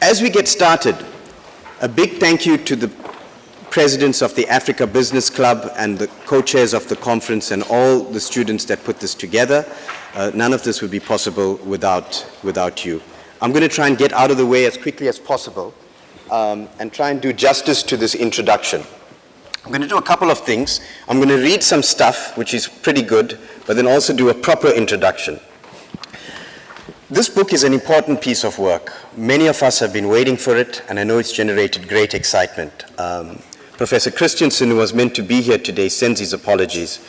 As we get started, a big thank you to the presidents of the Africa Business Club and the co-chairs of the conference and all the students that put this together. None of this would be possible without you. I'm going to try and get out of the way as quickly as possible and try and do justice to this introduction. I'm going to do a couple of things. I'm going to read some stuff, which is pretty good, but then also do a proper introduction. This book is an important piece of work. Many of us have been waiting for it, and I know it's generated great excitement. Professor Christensen, who was meant to be here today, sends his apologies.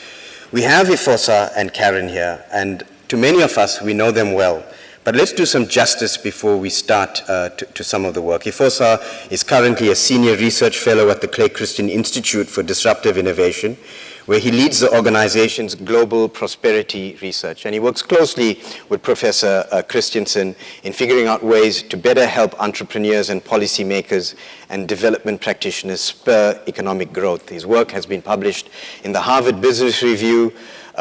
We have EFOSA and Karen here, and to many of us, we know them well. But let's do some justice before we start to some of the work. EFOSA is currently a senior research fellow at the Clay Christensen Institute for Disruptive Innovation, where he leads the organization's global prosperity research. And he works closely with Professor Christensen in figuring out ways to better help entrepreneurs and policymakers and development practitioners spur economic growth. His work has been published in the Harvard Business Review,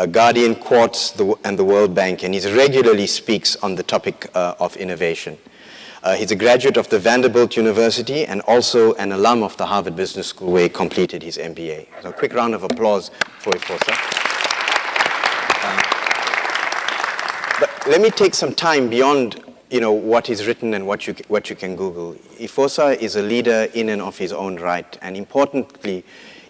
Guardian, Quartz, and the World Bank, and he regularly speaks on the topic of innovation. He's a graduate of the Vanderbilt University and also an alum of the Harvard Business School, where he completed his MBA. So a quick round of applause for EFOSA. But let me take some time beyond what is written and what you can Google. EFOSA is a leader in and of his own right, and importantly,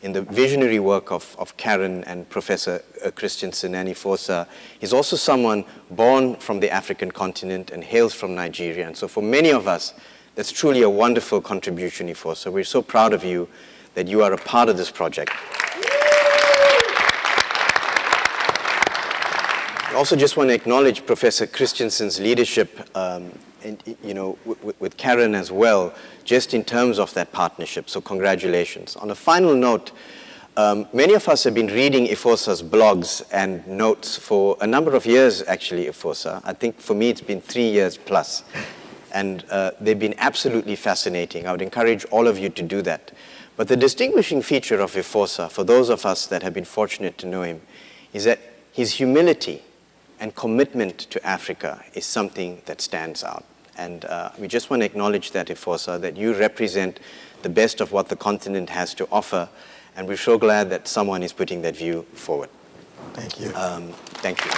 in the visionary work of Karen and Professor Christensen and EFOSA, he's also someone born from the African continent and hails from Nigeria. And so for many of us, that's truly a wonderful contribution, EFOSA. We're so proud of you that you are a part of this project. I also just want to acknowledge Professor Christensen's leadership with Karen as well, just in terms of that partnership. So congratulations. On a final note, many of us have been reading EFOSA's blogs and notes for a number of years, actually, EFOSA. I think for me it's been 3 years plus. And they've been absolutely fascinating. I would encourage all of you to do that. But the distinguishing feature of EFOSA, for those of us that have been fortunate to know him, is that his humility and commitment to Africa is something that stands out. And we just want to acknowledge that, EFOSA, that you represent the best of what the continent has to offer, and we're so glad that someone is putting that view forward. Thank you. Thank you.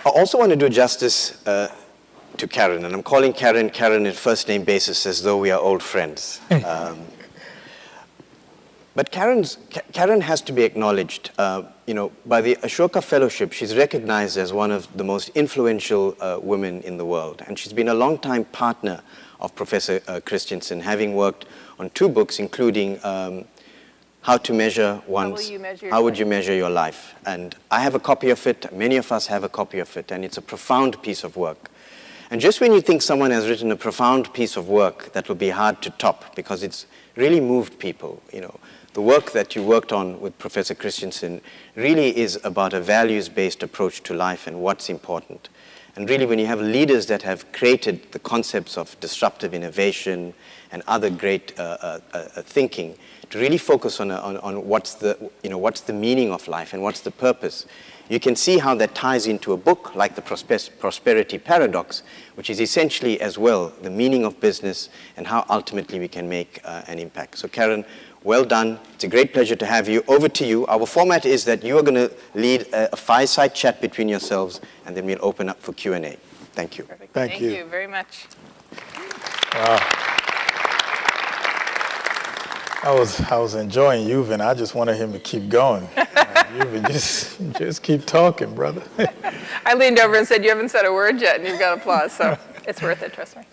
I also want to do justice to Karen, and I'm calling Karen at first name basis as though we are old friends. But Karen has to be acknowledged. By the Ashoka Fellowship, she's recognized as one of the most influential women in the world. And she's been a longtime partner of Professor Christensen, having worked on 2 books, including How to Measure One's... How Would You Measure Your Life? And I have a copy of it. Many of us have a copy of it. And it's a profound piece of work. And just when you think someone has written a profound piece of work, that will be hard to top because it's really moved people, The work that you worked on with Professor Christensen really is about a values-based approach to life and what's important. And really, when you have leaders that have created the concepts of disruptive innovation and other great thinking, to really focus on what's the meaning of life and what's the purpose, you can see how that ties into a book like the Prosperity Paradox, which is essentially as well the meaning of business and how ultimately we can make an impact. So Karen, well done. It's a great pleasure to have you. Over to you. Our format is that you are going to lead a fireside chat between yourselves, and then we'll open up for Q&A. Thank you. Perfect. Thank you. Thank you very much. I was enjoying Yuvan. I just wanted him to keep going. Yuvan, just keep talking, brother. I leaned over and said, you haven't said a word yet, and you've got applause, so it's worth it, trust me.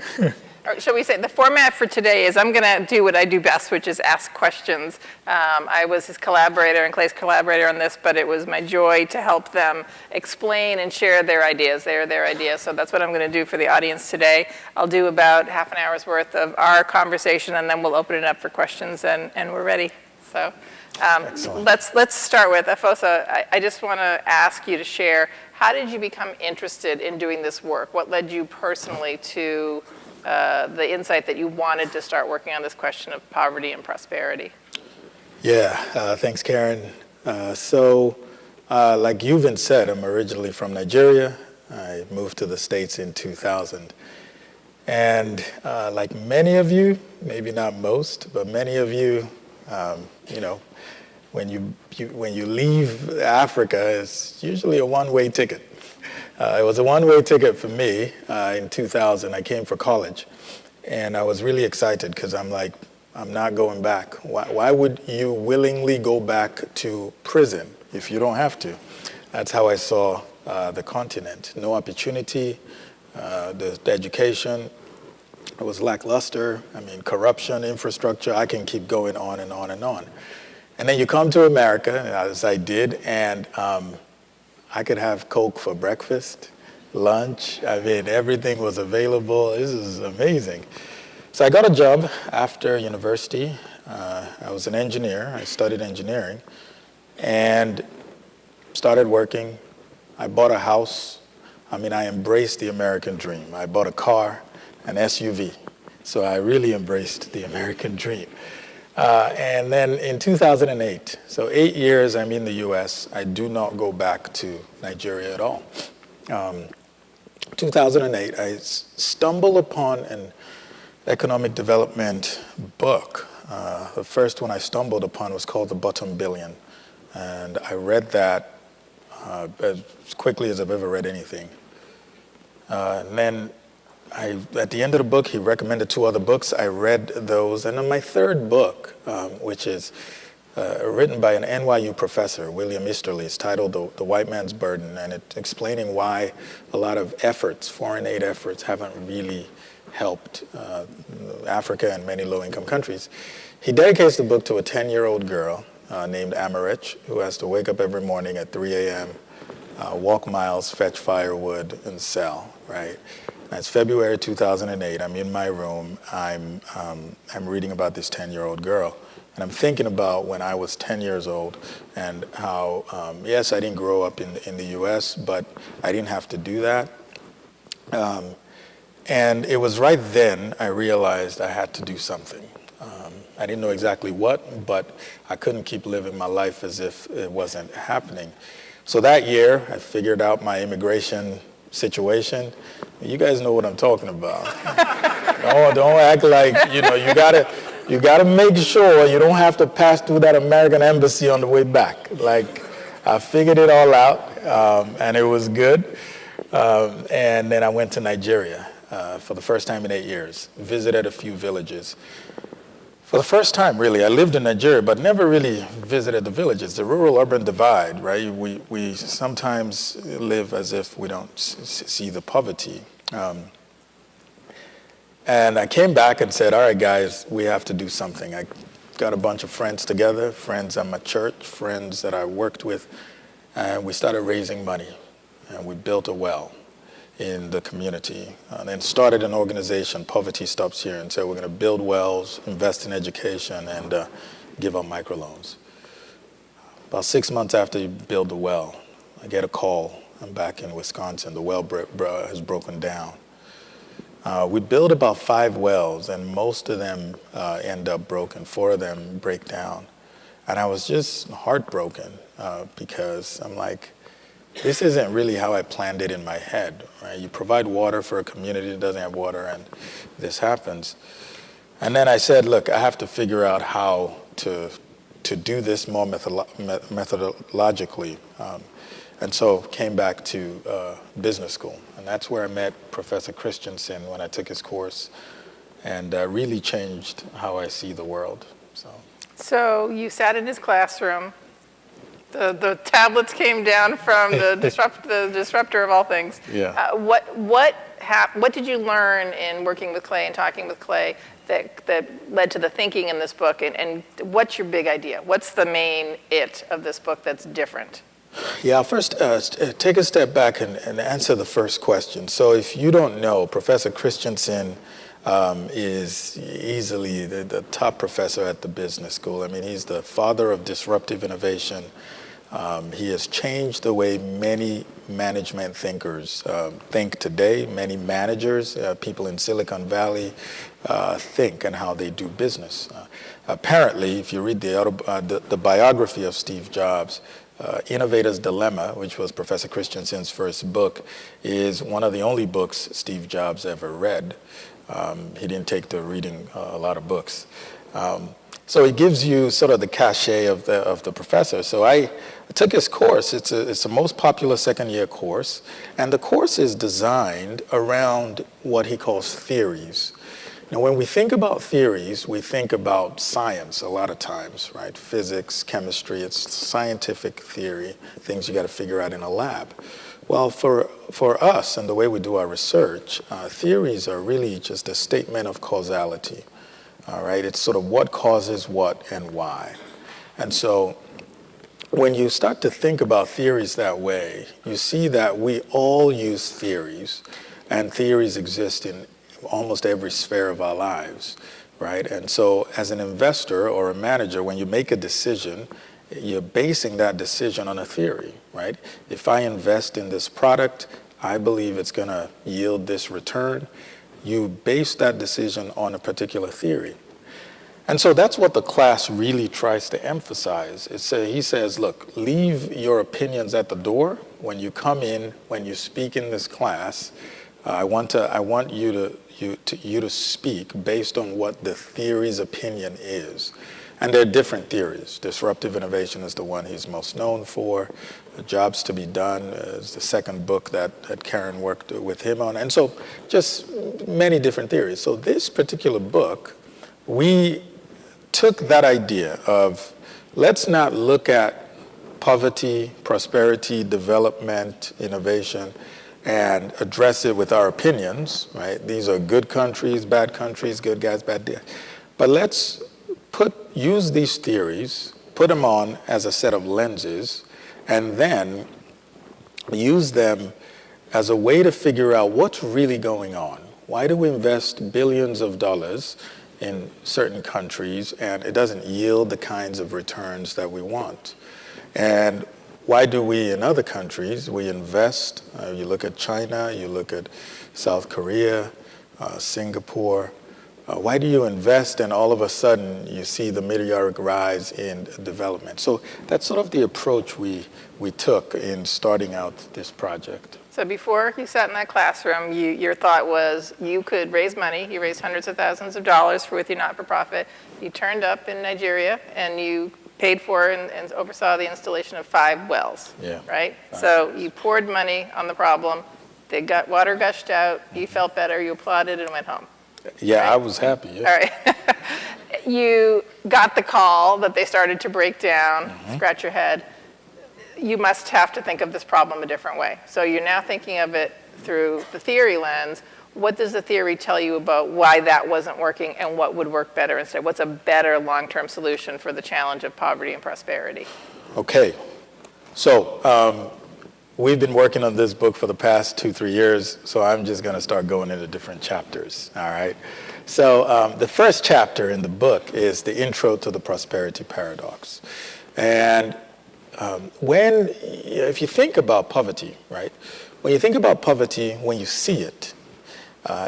Or shall we say, the format for today is I'm going to do what I do best, which is ask questions. I was his collaborator and Clay's collaborator on this, but it was my joy to help them explain and share their ideas. They are their ideas, so that's what I'm going to do for the audience today. I'll do about half an hour's worth of our conversation, and then we'll open it up for questions, and we're ready. So let's start with EFOSA. I just want to ask you to share, how did you become interested in doing this work? What led you personally to the insight that you wanted to start working on this question of poverty and prosperity? Yeah, thanks, Karen. Like Yuvan said, I'm originally from Nigeria. I moved to the States in 2000. And like many of you, maybe not most, but many of you, you know, when you leave Africa, it's usually a one-way ticket. It was a one-way ticket for me in 2000. I came for college, and I was really excited because I'm like, I'm not going back. Why would you willingly go back to prison if you don't have to? That's how I saw the continent. No opportunity, the education, it was lackluster. I mean, corruption, infrastructure, I can keep going on and on and on. And then you come to America, as I did, and I could have Coke for breakfast, lunch. I mean, everything was available. This is amazing. So I got a job after university. I was an engineer. I studied engineering and started working. I bought a house. I mean, I embraced the American dream. I bought a car, an SUV. So I really embraced the American dream. And then in 2008, so 8 years I'm in the US, I do not go back to Nigeria at all. 2008, I stumbled upon an economic development book. The first one I stumbled upon was called The Bottom Billion. And I read that as quickly as I've ever read anything. And then at the end of the book, he recommended 2 other books. I read those. And then my third book, which is written by an NYU professor, William Easterly, is titled The White Man's Burden, and it's explaining why a lot of efforts, foreign aid efforts, haven't really helped Africa and many low-income countries. He dedicates the book to a 10-year-old girl named Amarich, who has to wake up every morning at 3 a.m., walk miles, fetch firewood, and sell, right? That's February 2008. I'm in my room. I'm reading about this 10-year-old girl. And I'm thinking about when I was 10 years old and how, yes, I didn't grow up in the US, but I didn't have to do that. And it was right then I realized I had to do something. I didn't know exactly what, but I couldn't keep living my life as if it wasn't happening. So that year, I figured out my immigration situation. You guys know what I'm talking about. Don't act like, you know, you gotta make sure you don't have to pass through that American embassy on the way back. Like, I figured it all out, and it was good. And then I went to Nigeria for the first time in 8 years, visited a few villages. For the first time, really, I lived in Nigeria, but never really visited the villages. The rural-urban divide, right? We sometimes live as if we don't see the poverty. And I came back and said, all right, guys, we have to do something. I got a bunch of friends together, friends at my church, friends that I worked with, and we started raising money. And we built a well in the community, and then started an organization, Poverty Stops Here, and said we're going to build wells, invest in education, and give out microloans. About 6 months after you build the well, I get a call. I'm back in Wisconsin. The well has broken down. We build about 5 wells, and most of them end up broken. 4 of them break down. And I was just heartbroken because I'm like, this isn't really how I planned it in my head, right? You provide water for a community that doesn't have water, and this happens. And then I said, look, I have to figure out how to do this more methodologically. And so came back to business school. And that's where I met Professor Christensen when I took his course, and really changed how I see the world. So you sat in his classroom. The tablets came down from the disruptor of all things. Yeah. What did you learn in working with Clay and talking with Clay that led to the thinking in this book? And what's your big idea? What's the main it of this book that's different? Yeah, I'll first take a step back and answer the first question. So if you don't know, Professor Christensen is easily the top professor at the business school. I mean, he's the father of disruptive innovation. He has changed the way many management thinkers think today. Many managers, people in Silicon Valley, think and how they do business. Apparently, if you read the biography of Steve Jobs, Innovator's Dilemma, which was Professor Christensen's first book, is one of the only books Steve Jobs ever read. He didn't take to reading a lot of books. So it gives you sort of the cachet of the professor. So I took his course. It's the most popular second-year course, and the course is designed around what he calls theories. Now, when we think about theories, we think about science a lot of times, right? Physics, chemistry, it's scientific theory, things you got to figure out in a lab. Well, for us and the way we do our research, theories are really just a statement of causality, all right? It's sort of what causes what and why. And so when you start to think about theories that way, you see that we all use theories, and theories exist in almost every sphere of our lives, right? And so as an investor or a manager, when you make a decision, you're basing that decision on a theory, right? If I invest in this product, I believe it's going to yield this return. You base that decision on a particular theory. And so that's what the class really tries to emphasize. He says, look, leave your opinions at the door. When you come in, when you speak in this class, I want you to speak based on what the theory's opinion is. And there are different theories. Disruptive innovation is the one he's most known for. Jobs to be Done is the second book that Karen worked with him on. And so just many different theories. So this particular book, we took that idea of let's not look at poverty, prosperity, development, innovation, and address it with our opinions, right? These are good countries, bad countries, good guys, bad guys. But let's use these theories, put them on as a set of lenses, and then use them as a way to figure out what's really going on. Why do we invest billions of dollars in certain countries and it doesn't yield the kinds of returns that we want? And why do we, in other countries, we invest, you look at China, you look at South Korea, Singapore, why do you invest and all of a sudden you see the meteoric rise in development? So that's sort of the approach we took in starting out this project. So before you sat in that classroom, your thought was you could raise money. You raised hundreds of thousands of dollars with your not-for-profit. You turned up in Nigeria and you paid for and oversaw the installation of 5 wells, right? So you poured money on the problem. Water gushed out. You felt better. You applauded and went home. Yeah, right? I was happy. Yeah. All right. You got the call that they started to break down, scratch your head. You must have to think of this problem a different way. So you're now thinking of it through the theory lens. What does the theory tell you about why that wasn't working and what would work better instead? What's a better long-term solution for the challenge of poverty and prosperity? Okay. So we've been working on this book for the past 2-3 years, so I'm just going to start going into different chapters, all right? So the first chapter in the book is the intro to the prosperity paradox. And if you think about poverty, right? When you think about poverty, when you see it,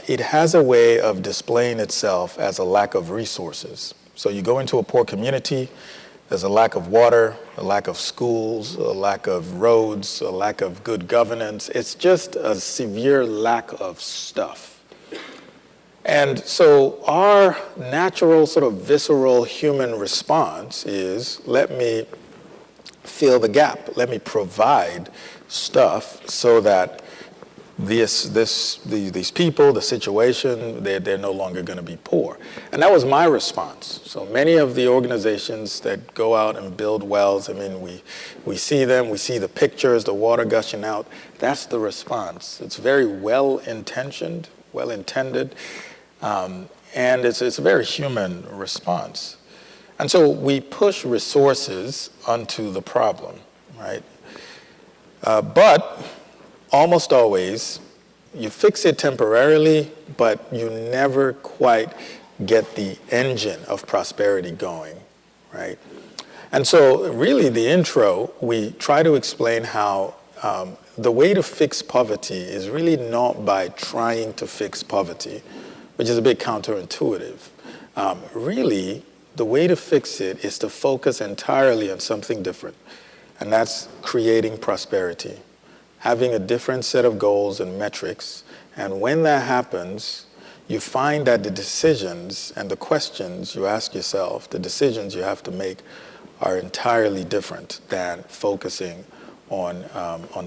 it has a way of displaying itself as a lack of resources. So you go into a poor community, there's a lack of water, a lack of schools, a lack of roads, a lack of good governance. It's just a severe lack of stuff. And so our natural sort of visceral human response is, let me fill the gap. Let me provide stuff so that these people, the situation, they're no longer going to be poor. And that was my response. So many of the organizations that go out and build wells, I mean, we see them, we see the pictures, the water gushing out. That's the response. It's very well-intentioned, well-intended, and it's a very human response. And so we push resources onto the problem, right? But almost always, you fix it temporarily, but you never quite get the engine of prosperity going, right? And so really the intro, we try to explain how the way to fix poverty is really not by trying to fix poverty, which is a bit counterintuitive. Really, the way to fix it is to focus entirely on something different. and that's creating prosperity, having a different set of goals and metrics. And when that happens, you find that the decisions and the questions you ask yourself, the decisions you have to make, are entirely different than focusing on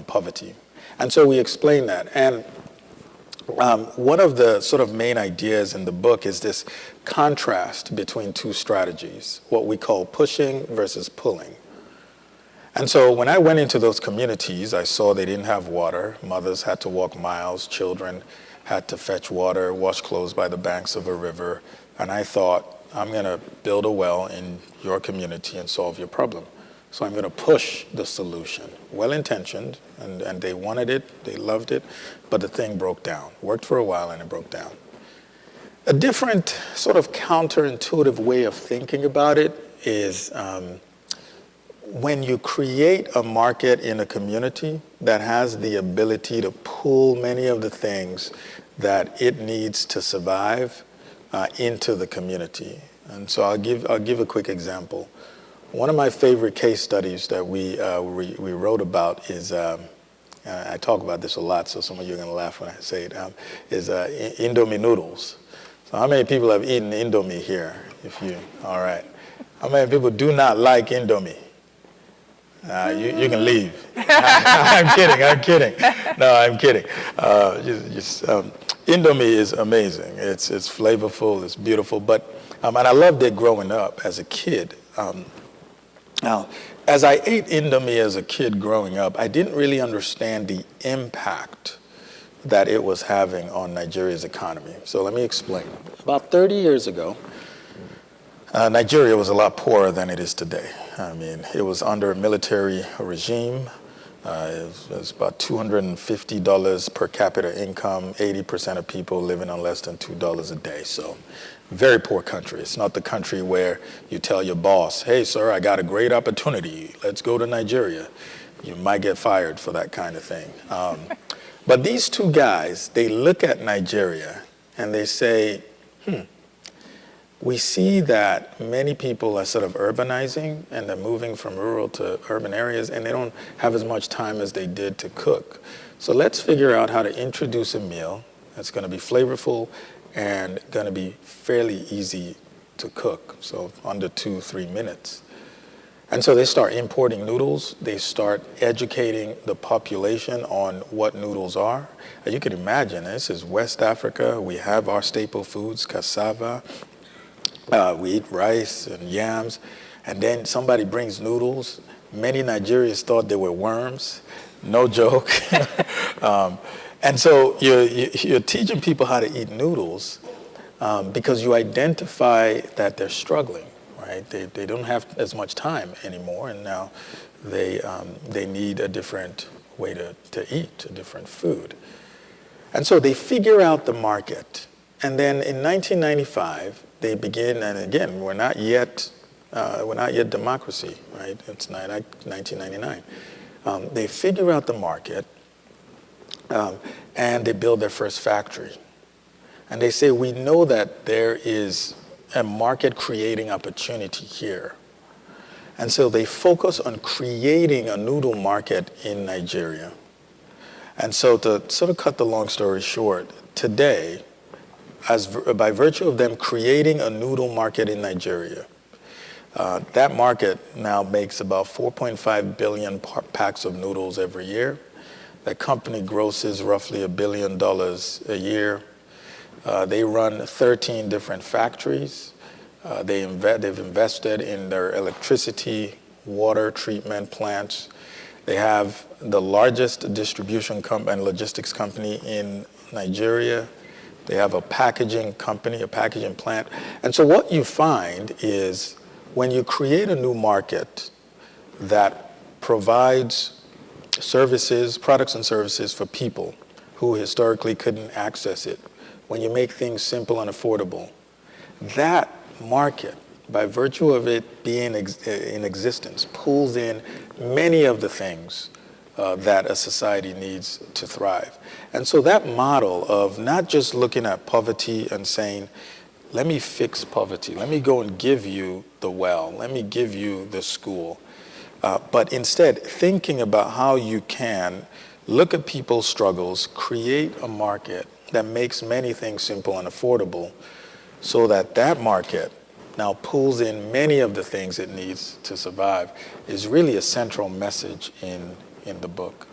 poverty. And so we explain that. And one of the sort of main ideas in the book is this contrast between two strategies, what we call pushing versus pulling. And so when I went into those communities, I saw they didn't have water. Mothers had to walk miles. Children had to fetch water, wash clothes by the banks of a river. And I thought, I'm going to build a well in your community and solve your problem. So I'm going to push the solution. Well-intentioned, and they wanted it, they loved it, but the thing broke down. Worked for a while and it broke down. A different sort of counterintuitive way of thinking about it is when you create a market in a community that has the ability to pull many of the things that it needs to survive into the community. And so I'll give a quick example. One of my favorite case studies that we wrote about is, I talk about this a lot, so some of you are going to laugh when I say it, is Indomie noodles. So how many people have eaten Indomie here? All right. How many people do not like Indomie? You can leave. I'm kidding. No, I'm kidding. Indomie is amazing. It's flavorful, it's beautiful, and I loved it growing up as a kid. Now, as I ate Indomie as a kid growing up, I didn't really understand the impact that it was having on Nigeria's economy. So let me explain. About 30 years ago, Nigeria was a lot poorer than it is today. I mean, it was under a military regime. It was about $250 per capita income, 80% of people living on less than $2 a day. So very poor country. It's not the country where you tell your boss, hey, sir, I got a great opportunity. Let's go to Nigeria. You might get fired for that kind of thing. But these two guys, they look at Nigeria and they say, we see that many people are sort of urbanizing and they're moving from rural to urban areas and they don't have as much time as they did to cook. So let's figure out how to introduce a meal that's going to be flavorful and going to be fairly easy to cook, so under 2-3 minutes. And so they start importing noodles. They start educating the population on what noodles are. And you can imagine, this is West Africa. We have our staple foods, cassava. We eat rice and yams. And then somebody brings noodles. Many Nigerians thought they were worms. No joke. And so you're teaching people how to eat noodles because you identify that they're struggling, right? They don't have as much time anymore, and now they need a different way to eat, a different food. And so they figure out the market. And then in 1995, they begin, and again, we're not yet democracy, right? It's 1999. They figure out the market, and they build their first factory. And they say, we know that there is a market creating opportunity here. And so they focus on creating a noodle market in Nigeria. And so to sort of cut the long story short, today, by virtue of them creating a noodle market in Nigeria, that market now makes about 4.5 billion packs of noodles every year. That company grosses roughly $1 billion a year. They run 13 different factories. They've invested in their electricity, water treatment plants. They have the largest distribution and logistics company in Nigeria. They have a packaging company, a packaging plant. And so what you find is when you create a new market that provides services, products and services for people who historically couldn't access it, when you make things simple and affordable, that market, by virtue of it being in existence, pulls in many of the things that a society needs to thrive. And so that model of not just looking at poverty and saying, let me fix poverty, let me go and give you the well, let me give you the school, but instead thinking about how you can look at people's struggles, create a market that makes many things simple and affordable, so that that market now pulls in many of the things it needs to survive, is really a central message in the book.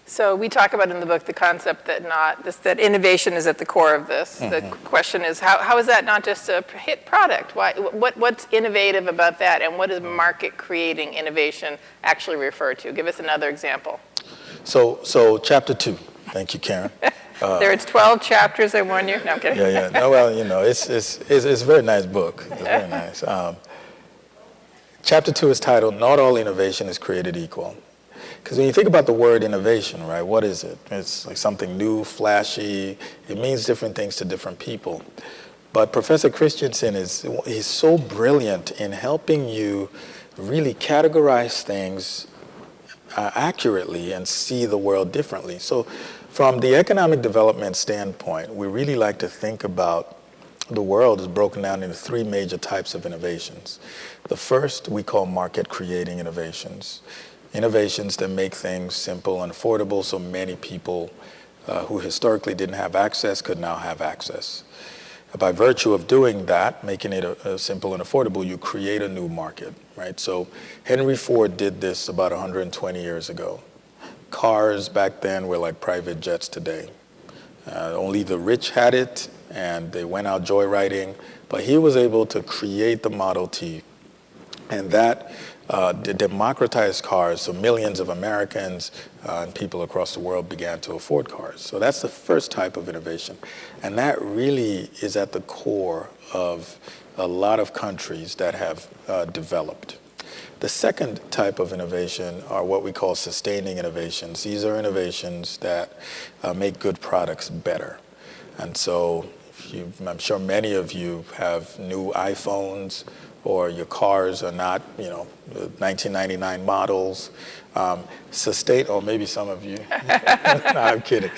So we talk about in the book the concept that innovation is at the core of this. The question is, how is that not just a hit product? What's innovative about that, and what does market-creating innovation actually refer to? Give us another example. So chapter 2. Thank you, Karen. It's 12 chapters, I warn you. No, I'm kidding. Yeah. No, well, it's a very nice book. It's very nice. Chapter 2 is titled, Not All Innovation is Created Equal. Because when you think about the word innovation, right, what is it? It's like something new, flashy. It means different things to different people. But Professor Christensen he's so brilliant in helping you really categorize things accurately and see the world differently. So from the economic development standpoint, we really like to think about the world is broken down into 3 major types of innovations. The first we call market-creating innovations. Innovations that make things simple and affordable so many people who historically didn't have access could now have access. By virtue of doing that, making it simple and affordable, you create a new market, right? So Henry Ford did this about 120 years ago. Cars back then were like private jets today. Only the rich had it, and they went out joyriding. But he was able to create the Model T, and that democratized cars, so millions of Americans and people across the world began to afford cars. So that's the first type of innovation. And that really is at the core of a lot of countries that have developed. The second type of innovation are what we call sustaining innovations. These are innovations that make good products better. And so I'm sure many of you have new iPhones, or your cars are not, 1999 models. Or maybe some of you. No, I'm kidding.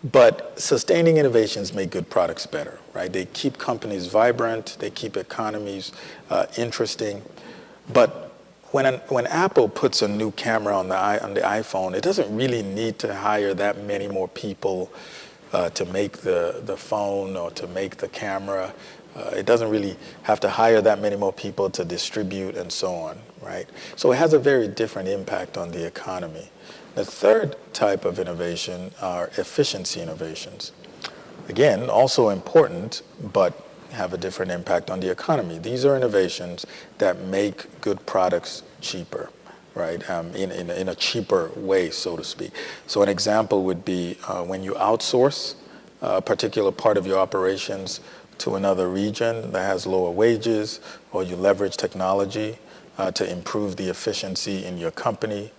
But sustaining innovations make good products better, right? They keep companies vibrant. They keep economies interesting. But when Apple puts a new camera on the iPhone, it doesn't really need to hire that many more people to make the phone or to make the camera. It doesn't really have to hire that many more people to distribute and so on, right? So it has a very different impact on the economy. The third type of innovation are efficiency innovations. Again, also important, but have a different impact on the economy. These are innovations that make good products cheaper, right? In a cheaper way, so to speak. So an example would be when you outsource a particular part of your operations to another region that has lower wages, or you leverage technology to improve the efficiency in your company.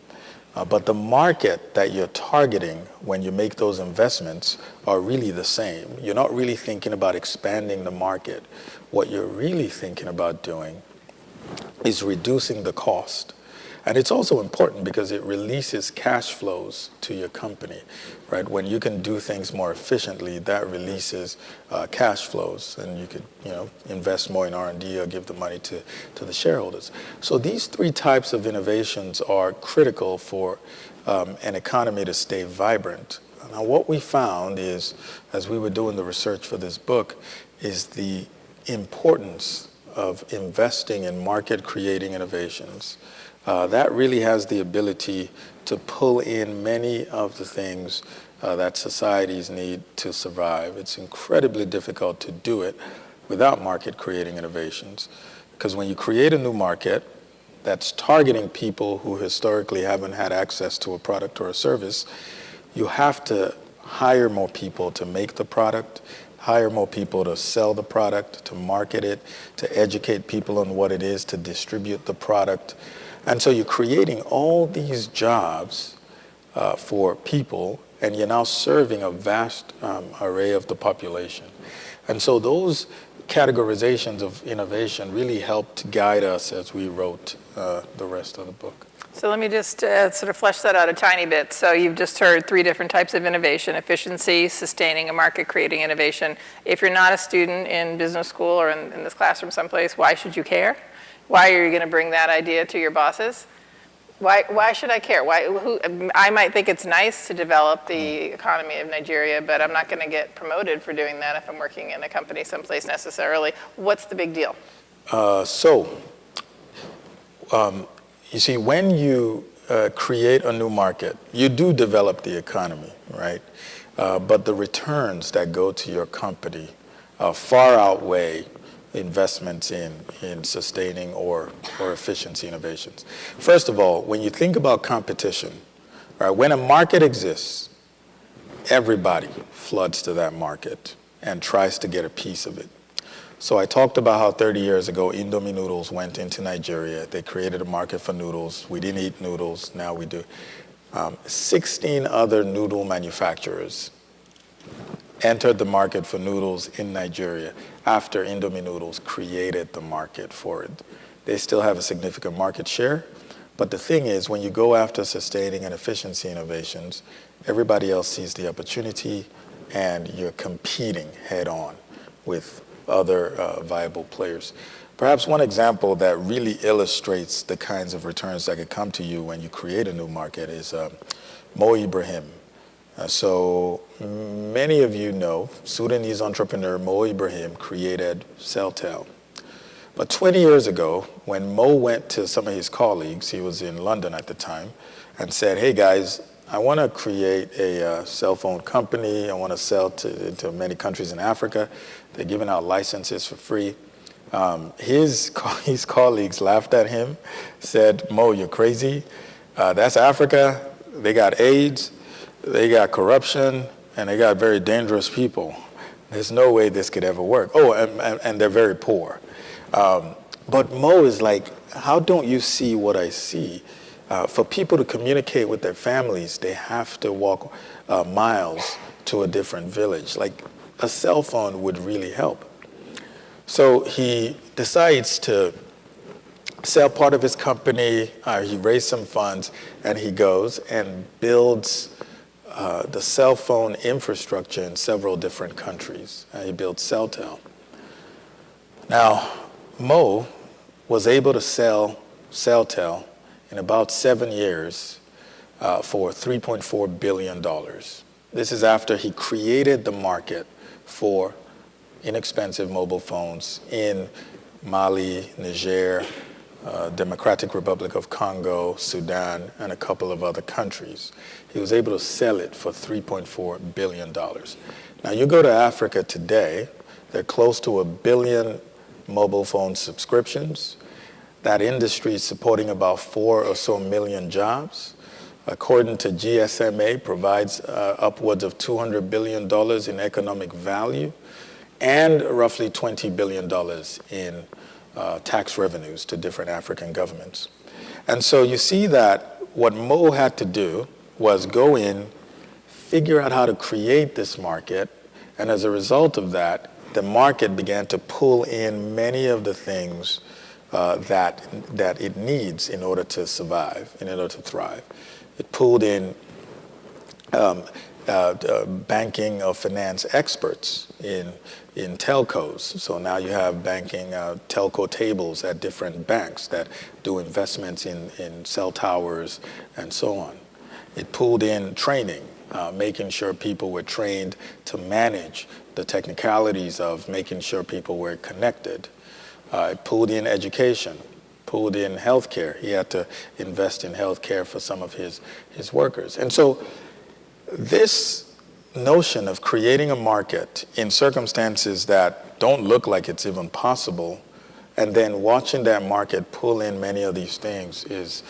But the market that you're targeting when you make those investments are really the same. You're not really thinking about expanding the market. What you're really thinking about doing is reducing the cost. And it's also important because it releases cash flows to your company, right? When you can do things more efficiently, that releases cash flows, and you could, invest more in R&D or give the money to the shareholders. So these 3 types of innovations are critical for an economy to stay vibrant. Now, what we found is, as we were doing the research for this book, is the importance of investing in market-creating innovations. That really has the ability to pull in many of the things that societies need to survive. It's incredibly difficult to do it without market-creating innovations. Because when you create a new market that's targeting people who historically haven't had access to a product or a service, you have to hire more people to make the product, hire more people to sell the product, to market it, to educate people on what it is, to distribute the product. And so you're creating all these jobs for people, and you're now serving a vast array of the population. And so those categorizations of innovation really helped guide us as we wrote the rest of the book. So let me just sort of flesh that out a tiny bit. So you've just heard 3 different types of innovation: efficiency, sustaining, and market-creating innovation. If you're not a student in business school or in this classroom someplace, why should you care? Why are you going to bring that idea to your bosses? Why should I care? I might think it's nice to develop the economy of Nigeria, but I'm not going to get promoted for doing that if I'm working in a company someplace necessarily. What's the big deal? You see, when you create a new market, you do develop the economy, right? But the returns that go to your company far outweigh investments in sustaining or efficiency innovations. First of all, when you think about competition, right, when a market exists, everybody floods to that market and tries to get a piece of it. So I talked about how 30 years ago, Indomie noodles went into Nigeria. They created a market for noodles. We didn't eat noodles, now we do. 16 other noodle manufacturers entered the market for noodles in Nigeria after Indomie noodles created the market for it. They still have a significant market share, but the thing is, when you go after sustaining and efficiency innovations, everybody else sees the opportunity and you're competing head on with other viable players. Perhaps one example that really illustrates the kinds of returns that could come to you when you create a new market is Mo Ibrahim. So many of you know Sudanese entrepreneur Mo Ibrahim created Celtel. But 20 years ago, when Mo went to some of his colleagues, he was in London at the time, and said, hey guys, I want to create a cell phone company. I want to sell to many countries in Africa. They're giving out licenses for free. His colleagues laughed at him, said, Mo, you're crazy. That's Africa. They got AIDS. They got corruption, and they got very dangerous people. There's no way this could ever work. Oh, and they're very poor. But Mo is like, how don't you see what I see? For people to communicate with their families, they have to walk miles to a different village. Like, a cell phone would really help. So he decides to sell part of his company. He raised some funds, and he goes and builds the cell phone infrastructure in several different countries. He built Celtel. Now, Mo was able to sell Celtel in about 7 years for $3.4 billion. This is after he created the market for inexpensive mobile phones in Mali, Niger, Democratic Republic of Congo, Sudan, and a couple of other countries. He was able to sell it for $3.4 billion. Now, you go to Africa today, there are close to 1 billion mobile phone subscriptions. That industry is supporting about 4 or so million jobs. According to GSMA, provides upwards of $200 billion in economic value and roughly $20 billion in tax revenues to different African governments. And so you see that what Mo had to do was go in, figure out how to create this market, and as a result of that, the market began to pull in many of the things that it needs in order to survive, in order to thrive. It pulled in banking or finance experts in telcos. So now you have banking telco tables at different banks that do investments in cell towers and so on. It pulled in training, making sure people were trained to manage the technicalities of making sure people were connected. It pulled in education, pulled in healthcare. He had to invest in healthcare for some of his workers. And so this notion of creating a market in circumstances that don't look like it's even possible, and then watching that market pull in many of these things is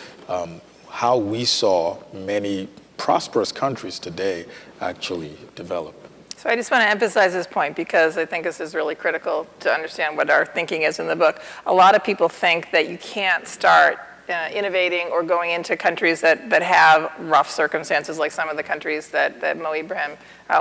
how we saw many prosperous countries today actually develop. So I just want to emphasize this point because I think this is really critical to understand what our thinking is in the book. A lot of people think that you can't start innovating or going into countries that have rough circumstances like some of the countries that Mo Ibrahim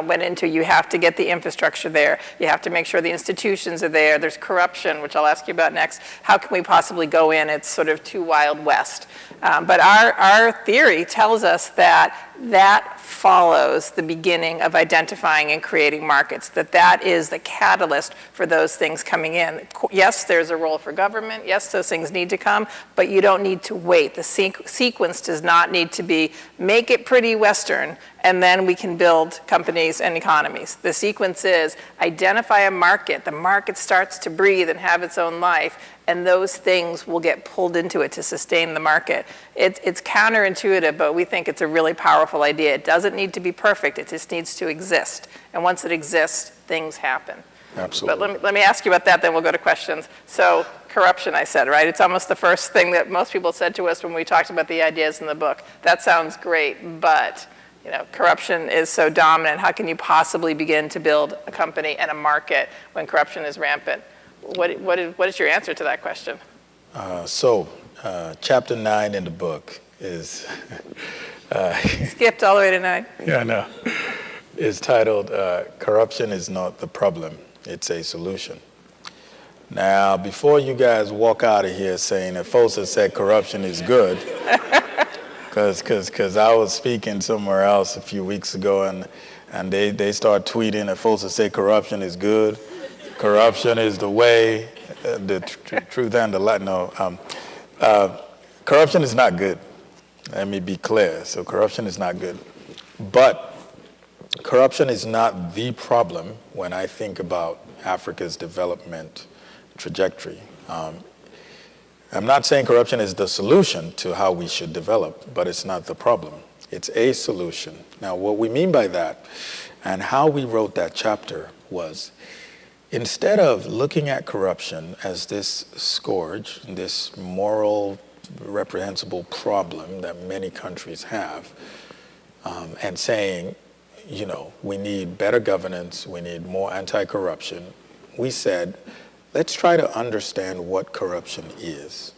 went into. You have to get the infrastructure there. You have to make sure the institutions are there. There's corruption, which I'll ask you about next. How can we possibly go in? It's sort of too Wild West. But our theory tells us that that follows the beginning of identifying and creating markets, that is the catalyst for those things coming in. Yes, there's a role for government. Yes, those things need to come, but you don't need to wait. The sequence does not need to be make it pretty Western, and then we can build companies and economies. The sequence is identify a market. The market starts to breathe and have its own life, and those things will get pulled into it to sustain the market. It's counterintuitive, but we think it's a really powerful idea. It doesn't need to be perfect. It just needs to exist. And once it exists, things happen. Absolutely. But let me ask you about that, then we'll go to questions. So corruption, I said, right? It's almost the first thing that most people said to us when we talked about the ideas in the book. That sounds great, but corruption is so dominant. How can you possibly begin to build a company and a market when corruption is rampant? What is your answer to that question? Chapter 9 in the book is... Skipped all the way to 9. Yeah, I know. It's titled, Corruption is Not the Problem, It's a Solution. Now, before you guys walk out of here saying that EFOSA said corruption is good, because I was speaking somewhere else a few weeks ago, and they start tweeting that EFOSA said corruption is good, corruption is the way, the truth and the light. No, corruption is not good. Let me be clear. So corruption is not good. But corruption is not the problem when I think about Africa's development trajectory. I'm not saying corruption is the solution to how we should develop, but it's not the problem. It's a solution. Now, what we mean by that and how we wrote that chapter was, instead of looking at corruption as this scourge, this moral, reprehensible problem that many countries have, and saying, we need better governance, we need more anti-corruption, we said, let's try to understand what corruption is.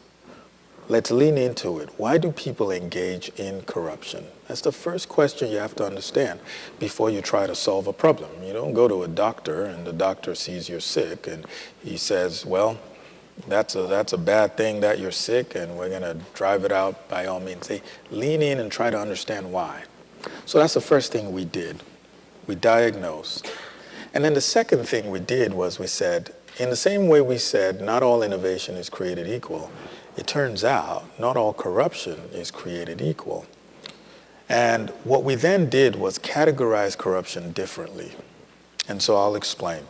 Let's lean into it. Why do people engage in corruption? That's the first question you have to understand before you try to solve a problem. You don't go to a doctor and the doctor sees you're sick and he says, well, that's a bad thing that you're sick and we're going to drive it out by all means. They lean in and try to understand why. So that's the first thing we did. We diagnosed. And then the second thing we did was we said, in the same way we said not all innovation is created equal, it turns out not all corruption is created equal. And what we then did was categorize corruption differently. And so I'll explain.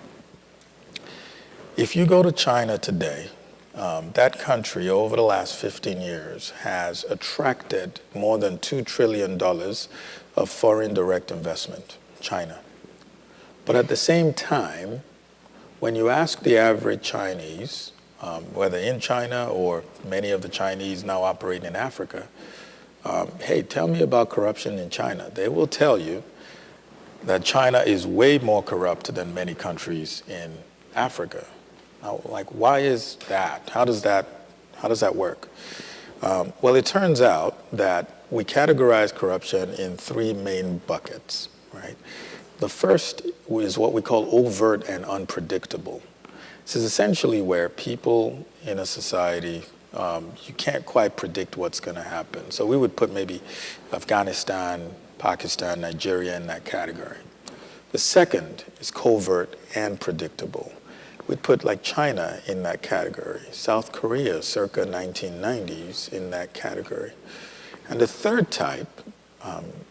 If you go to China today, that country over the last 15 years has attracted more than $2 trillion of foreign direct investment, China. But at the same time, when you ask the average Chinese, whether in China or many of the Chinese now operating in Africa, hey, tell me about corruption in China. They will tell you that China is way more corrupt than many countries in Africa. Now, why is that? How does that work? Well, it turns out that we categorize corruption in three main buckets, right? The first is what we call overt and unpredictable. This is essentially where people in a society, you can't quite predict what's going to happen. So we would put maybe Afghanistan, Pakistan, Nigeria in that category. The second is covert and predictable. We'd put like China in that category, South Korea circa 1990s in that category. And the third type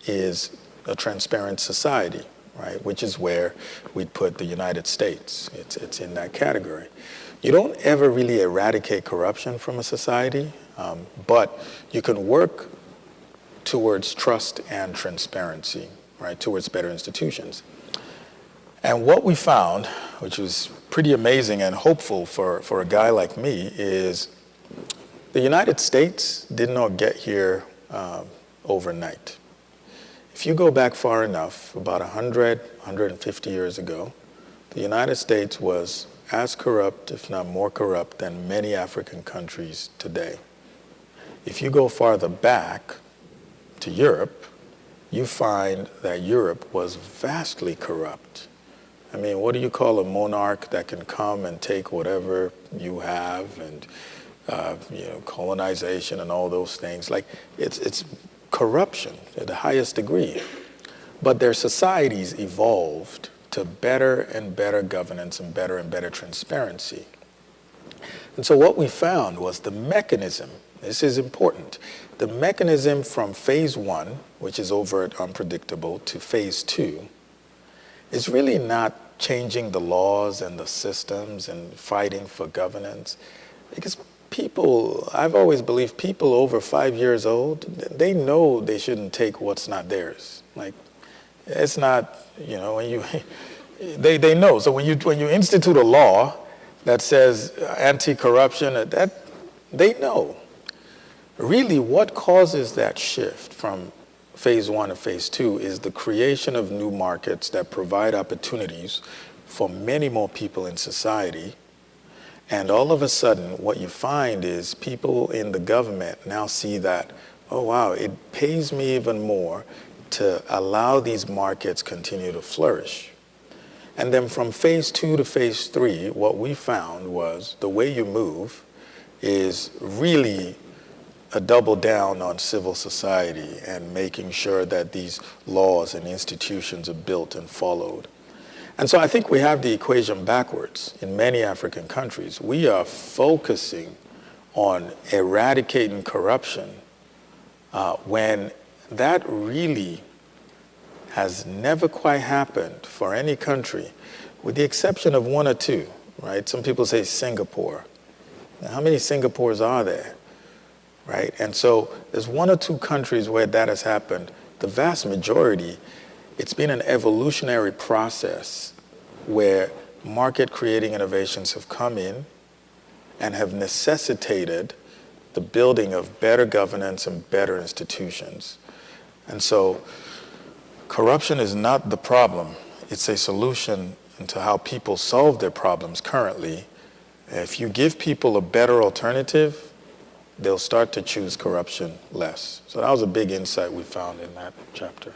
is a transparent society, right, which is where we'd put the United States. It's in that category. You don't ever really eradicate corruption from a society, but you can work towards trust and transparency, right, towards better institutions. And what we found, which was pretty amazing and hopeful for a guy like me, is the United States did not get here overnight. If you go back far enough, about 100, 150 years ago, the United States was as corrupt, if not more corrupt, than many African countries today. If you go farther back to Europe, you find that Europe was vastly corrupt. I mean, what do you call a monarch that can come and take whatever you have and, colonization and all those things? Like, it's corruption at the highest degree. But their societies evolved to better and better governance and better transparency. And so what we found was the mechanism, this is important, the mechanism from phase 1, which is overt, unpredictable, to phase 2, is really not changing the laws and the systems and fighting for governance. Because people, I've always believed people over 5 years old, they know they shouldn't take what's not theirs. Like, it's not, you know, when you, they know. So when you institute a law that says anti-corruption, that they know. Really, what causes that shift from phase 1 to phase 2 is the creation of new markets that provide opportunities for many more people in society. And all of a sudden, what you find is people in the government now see that, oh wow, it pays me even more to allow these markets continue to flourish. And then from phase 2 to phase 3, what we found was the way you move is really a double down on civil society and making sure that these laws and institutions are built and followed. And so I think we have the equation backwards in many African countries. We are focusing on eradicating corruption when that really has never quite happened for any country, with the exception of 1 or 2, right? Some people say Singapore. Now, how many Singapores are there, right? And so there's 1 or 2 countries where that has happened. The vast majority, it's been an evolutionary process where market-creating innovations have come in and have necessitated the building of better governance and better institutions. And so corruption is not the problem. It's a solution into how people solve their problems currently. If you give people a better alternative, they'll start to choose corruption less. So that was a big insight we found in that chapter.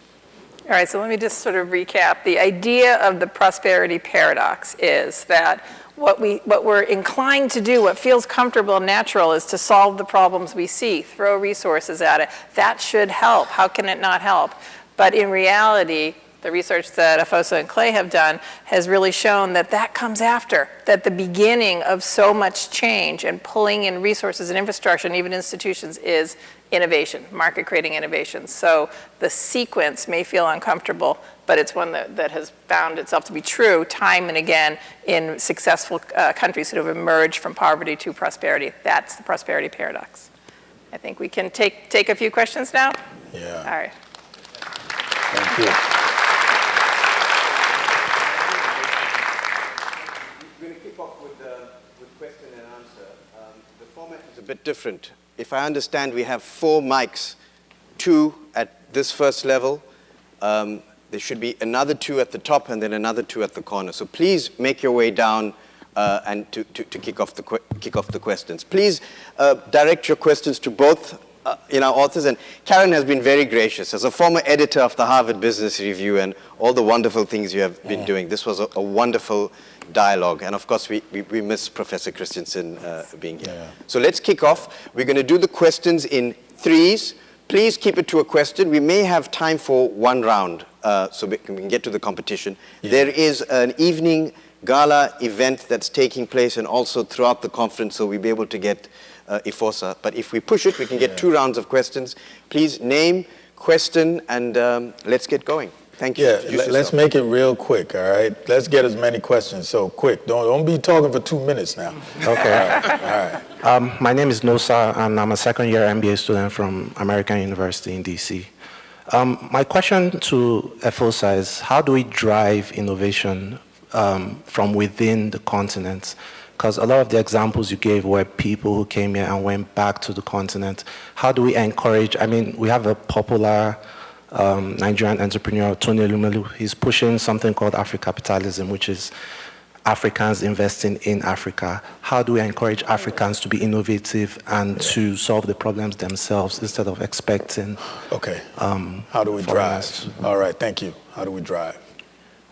All right, so let me just sort of recap. The idea of the prosperity paradox is that what we're inclined to do, what feels comfortable and natural, is to solve the problems we see, throw resources at it. That should help. How can it not help? But in reality, the research that EFOSA and Clay have done has really shown that that comes after, that the beginning of so much change and pulling in resources and infrastructure and even institutions is innovation, market-creating innovations. So the sequence may feel uncomfortable, but it's one that has found itself to be true time and again in successful countries that have emerged from poverty to prosperity. That's the prosperity paradox. I think we can take a few questions now. Yeah. All right. Thank you. We're going to kick off with question and answer. The format is a bit different. If I understand, we have 4 mics, 2 at this first level. There should be another 2 at the top and then another 2 at the corner. So please make your way down and to kick off the questions. Please direct your questions to both authors. And Karen has been very gracious. As a former editor of the Harvard Business Review and all the wonderful things you have been doing, this was a wonderful dialogue. And of course, we miss Professor Christensen being here. Yeah. So let's kick off. We're going to do the questions in 3s. Please keep it to a question. We may have time for 1 round so we can get to the competition. Yeah. There is an evening gala event that's taking place and also throughout the conference, so we'll be able to get EFOSA. But if we push it, we can get 2 rounds of questions. Please name, question, and let's get going. Thank you. Yeah, let's make it real quick, all right? Let's get as many questions, so quick. Don't be talking for 2 minutes now. Okay. All right. My name is Nosa, and I'm a second-year MBA student from American University in DC. My question to EFOSA is, how do we drive innovation from within the continent? Because a lot of the examples you gave were people who came here and went back to the continent. How do we encourage? I mean, we have a popular Nigerian entrepreneur, Tony Elumelu. He's pushing something called Africapitalism, which is Africans investing in Africa. How do we encourage Africans to be innovative and to solve the problems themselves instead of expecting? Okay. How do we drive? All right, thank you. How do we drive?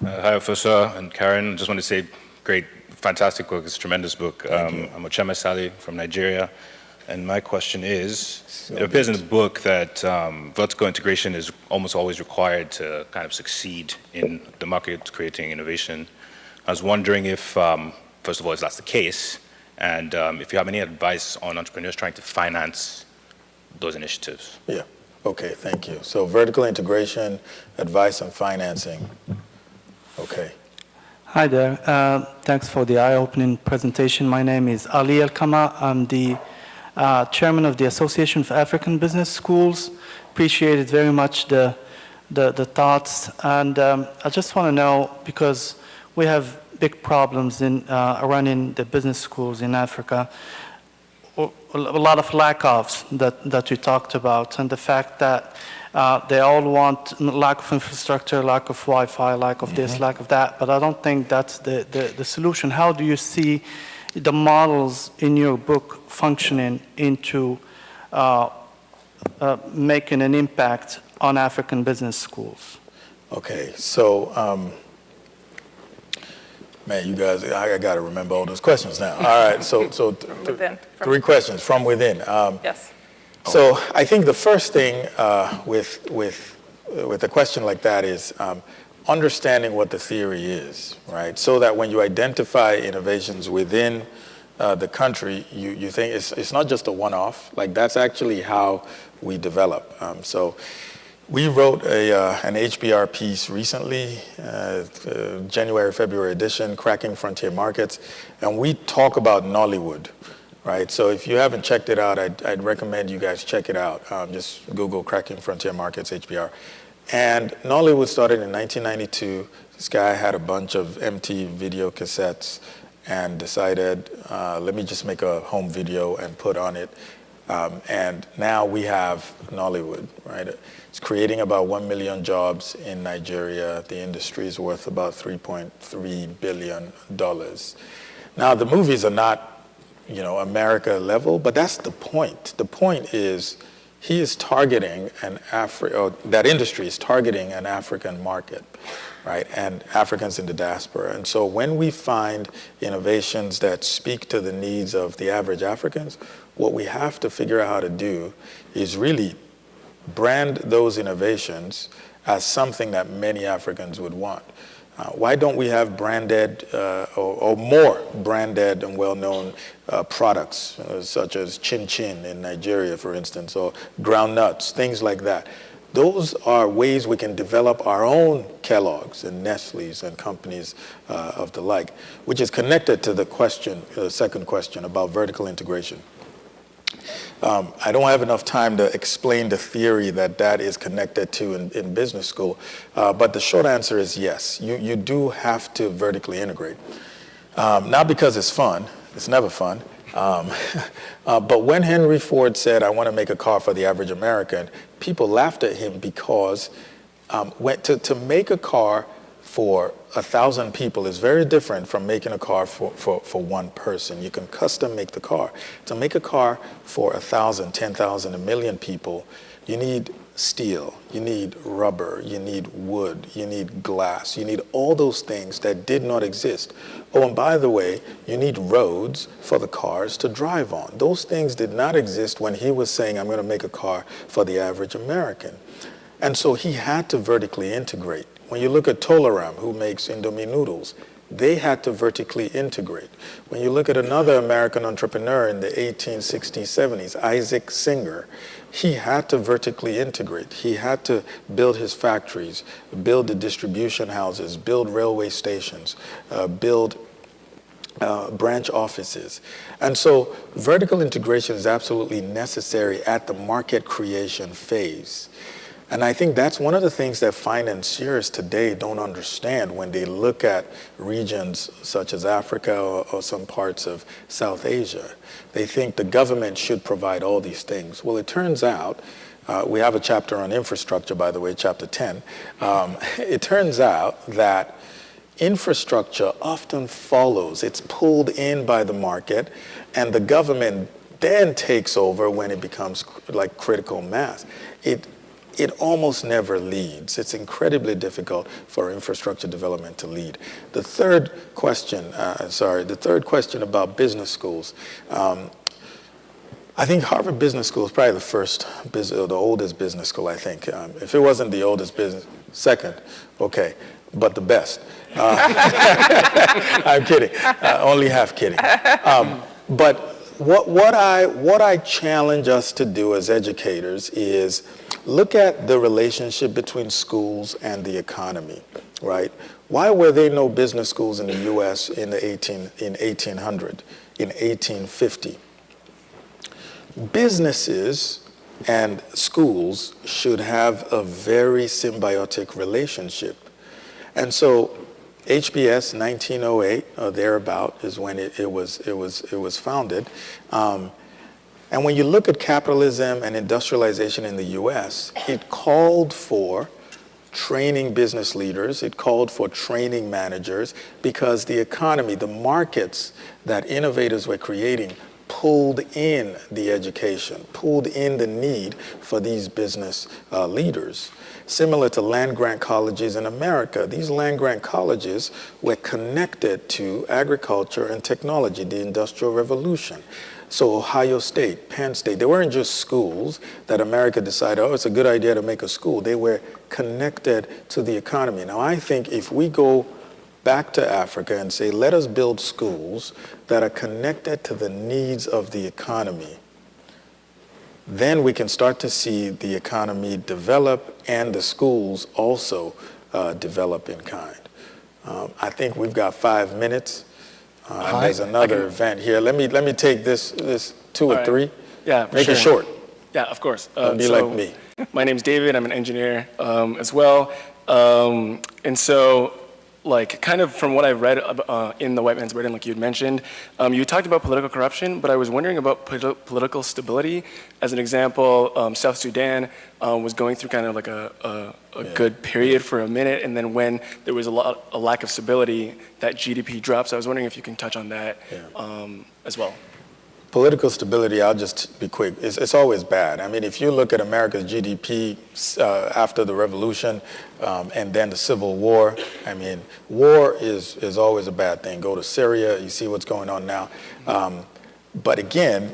Hi, EFOSA and Karen. I just want to say, fantastic book. It's a tremendous book. I'm Ocheme Sali from Nigeria. And my question is, it appears in the book that vertical integration is almost always required to kind of succeed in the market creating innovation. I was wondering if, first of all, if that's the case, and if you have any advice on entrepreneurs trying to finance those initiatives. Yeah, okay, thank you. So vertical integration, advice on financing. Okay. Hi there. Thanks for the eye-opening presentation. My name is Ali El-Kama. I'm the chairman of the Association of African Business Schools. Appreciated very much the thoughts. And I just want to know, because we have big problems in running the business schools in Africa, a lot of lack of that we talked about, and the fact that they all want lack of infrastructure, lack of Wi-Fi, lack of this, lack of that, but I don't think that's the solution. How do you see the models in your book functioning into making an impact on African business schools? Okay, so, man, you guys, I got to remember all those questions now. All right, so three questions from within. Yes. So I think the first thing with a question like that is understanding what the theory is, right? So that when you identify innovations within the country, you think it's not just a one-off. Like, that's actually how we develop. So we wrote an HBR piece recently, January, February edition, Cracking Frontier Markets, and we talk about Nollywood. Right, so if you haven't checked it out, I'd recommend you guys check it out. Just Google Cracking Frontier Markets, HBR. And Nollywood started in 1992. This guy had a bunch of empty video cassettes and decided, let me just make a home video and put on it. And now we have Nollywood, right? It's creating about 1 million jobs in Nigeria. The industry is worth about $3.3 billion. Now, the movies are not, America level, but that's the point. The point is he is targeting that industry is targeting an African market, right? And Africans in the diaspora. And so when we find innovations that speak to the needs of the average Africans, what we have to figure out how to do is really brand those innovations as something that many Africans would want. Why don't we have branded or more branded and well-known products, such as Chin Chin in Nigeria, for instance, or groundnuts, things like that? Those are ways we can develop our own Kellogg's and Nestle's and companies of the like, which is connected to the second question about vertical integration. I don't have enough time to explain the theory that is connected to in business school, but the short answer is yes. You do have to vertically integrate. Not because it's fun, it's never fun, but when Henry Ford said, I want to make a car for the average American, people laughed at him because to make a car for 1,000 people is very different from making a car for one person. You can custom make the car. To make a car for 1,000, 10,000, 1 million people, you need steel, you need rubber, you need wood, you need glass, you need all those things that did not exist. Oh, and by the way, you need roads for the cars to drive on. Those things did not exist when he was saying, I'm going to make a car for the average American. And so he had to vertically integrate. When you look at Tolaram, who makes Indomie noodles, they had to vertically integrate. When you look at another American entrepreneur in the 1860s, 70s, Isaac Singer, he had to vertically integrate. He had to build his factories, build the distribution houses, build railway stations, build branch offices. And so vertical integration is absolutely necessary at the market creation phase. And I think that's one of the things that financiers today don't understand when they look at regions such as Africa or some parts of South Asia. They think the government should provide all these things. Well, it turns out, we have a chapter on infrastructure, by the way, chapter 10. It turns out that infrastructure often follows. It's pulled in by the market, and the government then takes over when it becomes like critical mass. It almost never leads. It's incredibly difficult for infrastructure development to lead. The third question about business schools. I think Harvard Business School is probably the oldest business school, I think. If it wasn't the oldest business, second, okay, but the best. I'm kidding, only half kidding. But what I challenge us to do as educators is look at the relationship between schools and the economy, right? Why were there no business schools in the U.S. in 1800, in 1850? Businesses and schools should have a very symbiotic relationship. And so HBS 1908 or thereabout is when it was founded. And when you look at capitalism and industrialization in the U.S., it called for training business leaders, it called for training managers, because the economy, the markets that innovators were creating pulled in the education, pulled in the need for these business leaders. Similar to land-grant colleges in America, these land-grant colleges were connected to agriculture and technology, the Industrial Revolution. So Ohio State, Penn State, they weren't just schools that America decided, oh, it's a good idea to make a school. They were connected to the economy. Now, I think if we go back to Africa and say, let us build schools that are connected to the needs of the economy, then we can start to see the economy develop and the schools also develop in kind. I think we've got 5 minutes. There's another event here. Let me take this 2 or 3. Yeah, Make sure. it short. Yeah, of course. Don't be like me. My name's David. I'm an engineer as well. And so, like, kind of from what I read in The White Man's Burden, like you had mentioned, you talked about political corruption, but I was wondering about political stability. As an example, South Sudan was going through kind of like a good period for a minute, and then when there was a lack of stability, that GDP dropped. So I was wondering if you can touch on that as well. Political stability, I'll just be quick, it's always bad. I mean, if you look at America's GDP after the revolution and then the Civil War, I mean, war is always a bad thing. Go to Syria, you see what's going on now. But again,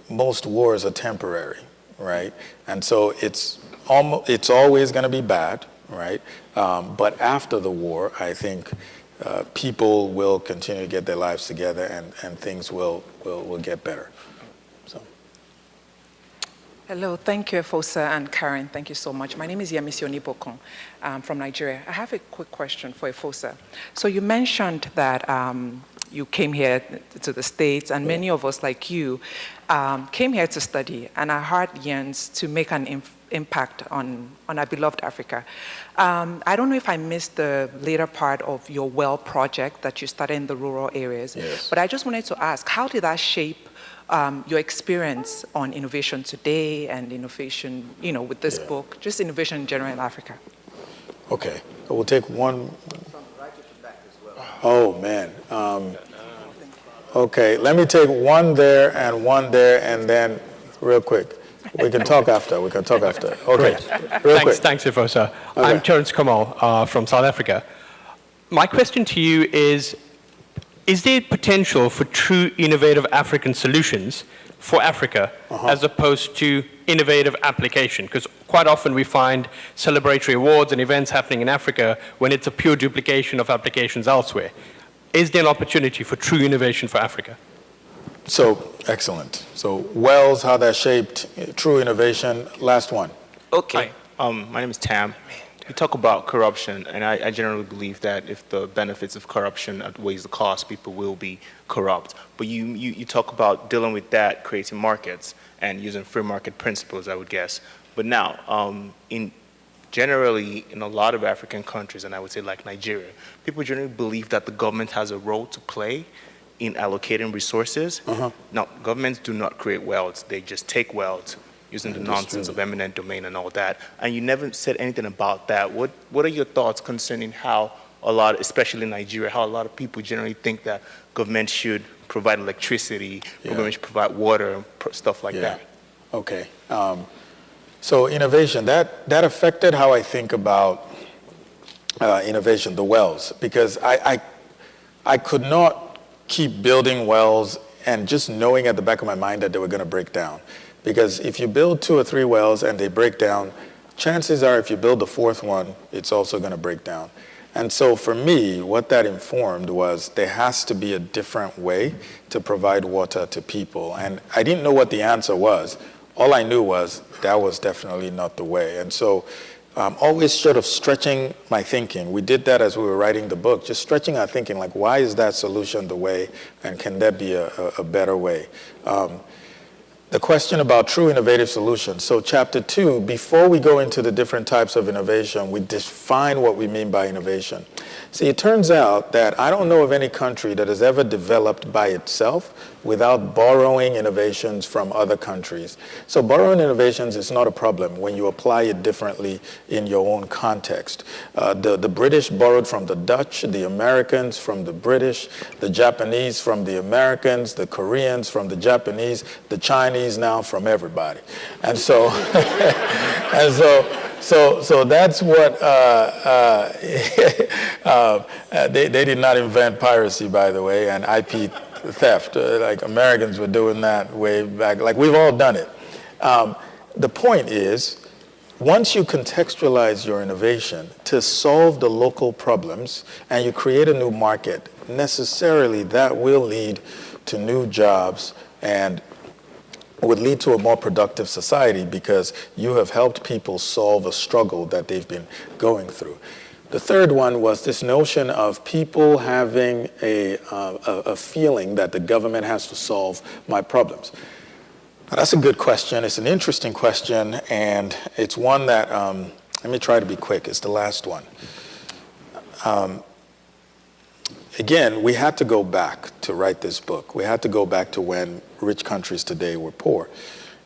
most wars are temporary, right? And so it's always going to be bad, right? But after the war, I think people will continue to get their lives together and things will get better. So. Hello, thank you, EFOSA and Karen. Thank you so much. My name is Yemisi Onibokon from Nigeria. I have a quick question for EFOSA. So you mentioned that you came here to the States, and many of us like you came here to study, and our heart yearns to make an impact on our beloved Africa. I don't know if I missed the later part of your well project that you started in the rural areas, yes. But I just wanted to ask, how did that shape your experience on innovation today and innovation, with this book, just innovation in general in Africa? Okay, we'll take one. Oh, man. Okay, let me take one there, and then real quick. We can talk after. Okay, real quick. Thanks, EFOSA. Okay. I'm Terence Kamal from South Africa. My question to you is there potential for true innovative African solutions for Africa as opposed to innovative application? Because quite often we find celebratory awards and events happening in Africa when it's a pure duplication of applications elsewhere. Is there an opportunity for true innovation for Africa? So, excellent. So, Wells, how that shaped true innovation. Last one. Okay. My name is Tam. You talk about corruption, and I generally believe that if the benefits of corruption outweighs the cost, people will be corrupt. But you talk about dealing with that, creating markets, and using free market principles, I would guess. But now, generally, in a lot of African countries, and I would say like Nigeria, people generally believe that the government has a role to play in allocating resources. Now, governments do not create wealth. They just take wealth using the nonsense of eminent domain and all that. And you never said anything about that. What are your thoughts concerning how a lot, especially in Nigeria, how a lot of people generally think that government should provide electricity, government should provide water, stuff like that? Okay. So innovation, that affected how I think about innovation, the wells, because I could not keep building wells and just knowing at the back of my mind that they were going to break down. Because if you build 2 or 3 wells and they break down, chances are if you build the 4th one, it's also going to break down. And so for me, what that informed was there has to be a different way to provide water to people. And I didn't know what the answer was. All I knew was that was definitely not the way. And so always sort of stretching my thinking. We did that as we were writing the book, just stretching our thinking, like, why is that solution the way, and can there be a better way? The question about true innovative solutions. So chapter 2, before we go into the different types of innovation, we define what we mean by innovation. See, it turns out that I don't know of any country that has ever developed by itself without borrowing innovations from other countries. So borrowing innovations is not a problem when you apply it differently in your own context. The British borrowed from the Dutch, the Americans from the British, the Japanese from the Americans, the Koreans from the Japanese, the Chinese now from everybody. And so, so that's what, they did not invent piracy, by the way, and IP theft. Like Americans were doing that way back, like we've all done it. The point is, once you contextualize your innovation to solve the local problems and you create a new market, necessarily that will lead to new jobs and would lead to a more productive society because you have helped people solve a struggle that they've been going through. The third one was this notion of people having a feeling that the government has to solve my problems. Now, that's a good question. It's an interesting question, and it's one that, let me try to be quick. It's the last one. Again, we had to go back to write this book. We had to go back to when rich countries today were poor.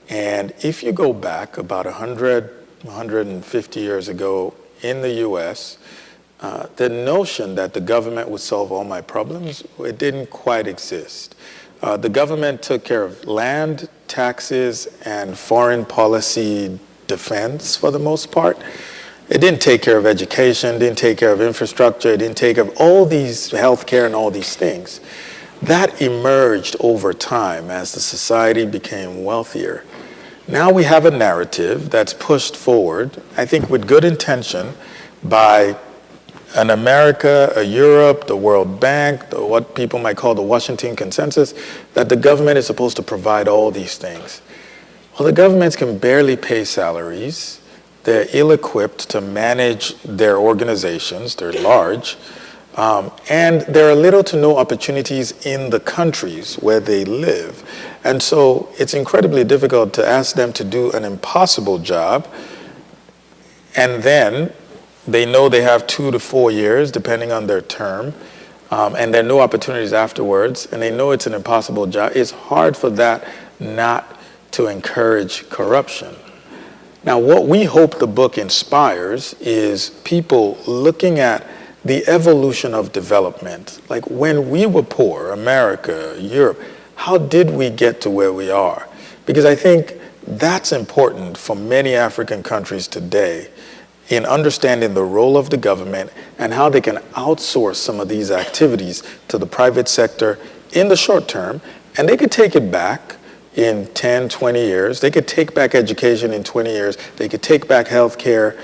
And if you go back about 100, 150 years ago in the US, the notion that the government would solve all my problems, it didn't quite exist. The government took care of land, taxes, and foreign policy defense for the most part. It didn't take care of education, didn't take care of infrastructure, it didn't take care of all these healthcare and all these things. That emerged over time as the society became wealthier. Now we have a narrative that's pushed forward, I think with good intention, by an America, a Europe, the World Bank, what people might call the Washington Consensus, that the government is supposed to provide all these things. Well, the governments can barely pay salaries. They're ill-equipped to manage their organizations. They're large. And there are little to no opportunities in the countries where they live. And so it's incredibly difficult to ask them to do an impossible job, and then they know they have 2 to 4 years, depending on their term, and there are no opportunities afterwards, and they know it's an impossible job. It's hard for that not to encourage corruption. Now, what we hope the book inspires is people looking at the evolution of development. Like when we were poor, America, Europe, how did we get to where we are? Because I think that's important for many African countries today in understanding the role of the government and how they can outsource some of these activities to the private sector in the short term, and they could take it back in 10, 20 years. They could take back education in 20 years. They could take back healthcare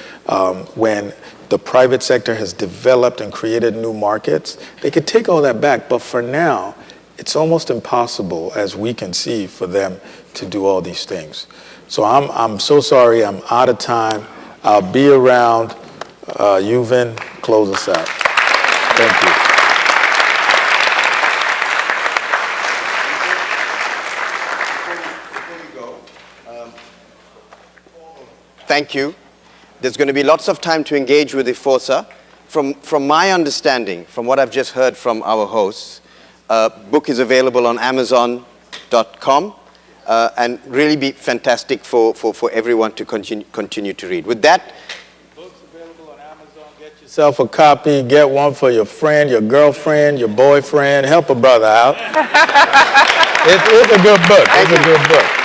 when the private sector has developed and created new markets. They could take all that back, but for now, it's almost impossible, as we can see, for them to do all these things. So I'm so sorry, I'm out of time. I'll be around. Yuvin, close us out. Thank you. Thank you. There's going to be lots of time to engage with EFOSA. From my understanding, from what I've just heard from our hosts, book is available on Amazon.com and really be fantastic for everyone to continue to read. With that, book's available on Amazon. Get yourself a copy. Get one for your friend, your girlfriend, your boyfriend. Help a brother out. It's a good book. It's a good book.